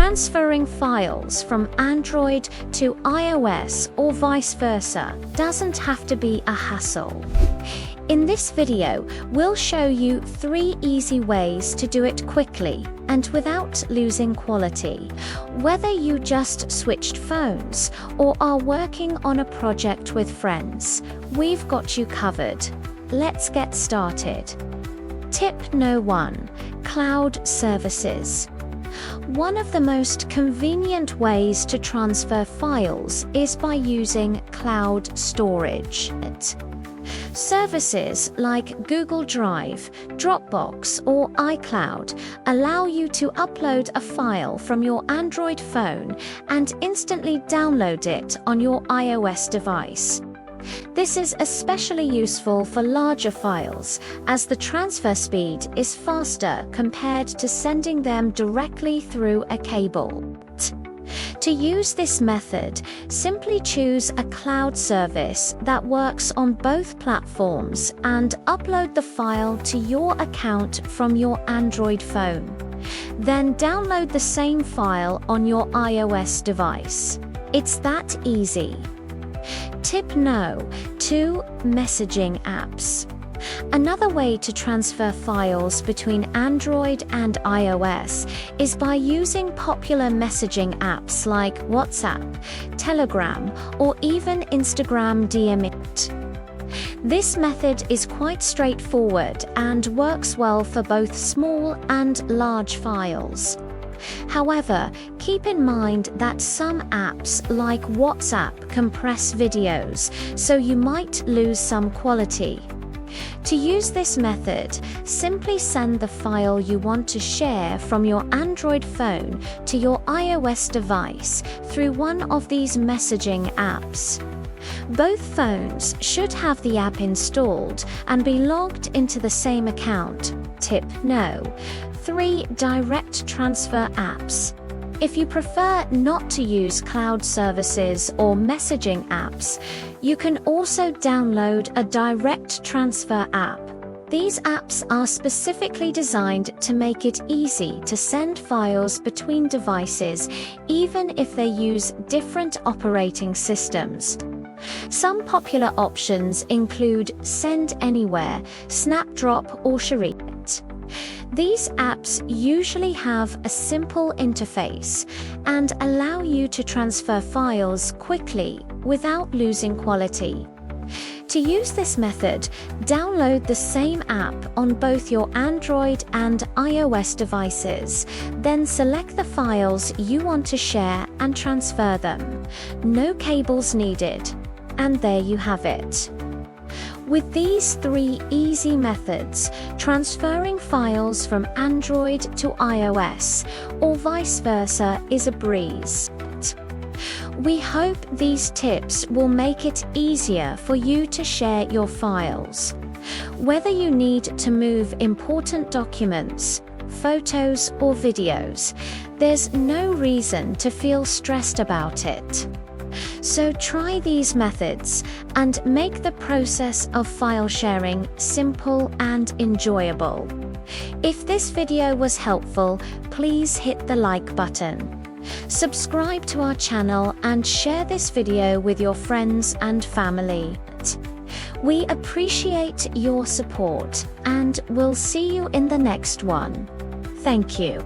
Transferring files from Android to iOS or vice versa doesn't have to be a hassle. In this video, we'll show you 3 easy ways to do it quickly and without losing quality. Whether you just switched phones or are working on a project with friends, we've got you covered. Let's get started. Tip No. 1: Cloud services. One of the most convenient ways to transfer files is by using cloud storage. Services like Google Drive, Dropbox, or iCloud allow you to upload a file from your Android phone and instantly download it on your iOS device. This is especially useful for larger files, as the transfer speed is faster compared to sending them directly through a cable. To use this method, simply choose a cloud service that works on both platforms and upload the file to your account from your Android phone. Then download the same file on your iOS device. It's that easy. Tip No. 2: Messaging apps. Another way to transfer files between Android and iOS is by using popular messaging apps like WhatsApp, Telegram, or even Instagram DM. This method is quite straightforward and works well for both small and large files. However, keep in mind that some apps like WhatsApp compress videos, so you might lose some quality. To use this method, simply send the file you want to share from your Android phone to your iOS device through one of these messaging apps. Both phones should have the app installed and be logged into the same account. Tip No. 3: Direct transfer apps. If you prefer not to use cloud services or messaging apps, you can also download a direct transfer app. These apps are specifically designed to make it easy to send files between devices, even if they use different operating systems. Some popular options include Send Anywhere, Snapdrop, or Share. These apps usually have a simple interface and allow you to transfer files quickly without losing quality. To use this method, download the same app on both your Android and iOS devices, then select the files you want to share and transfer them. No cables needed. And there you have it. With these 3 easy methods, transferring files from Android to iOS or vice versa is a breeze. We hope these tips will make it easier for you to share your files. Whether you need to move important documents, photos, or videos, there's no reason to feel stressed about it. So try these methods and make the process of file sharing simple and enjoyable. If this video was helpful, please hit the like button. Subscribe to our channel and share this video with your friends and family. We appreciate your support and we'll see you in the next one. Thank you.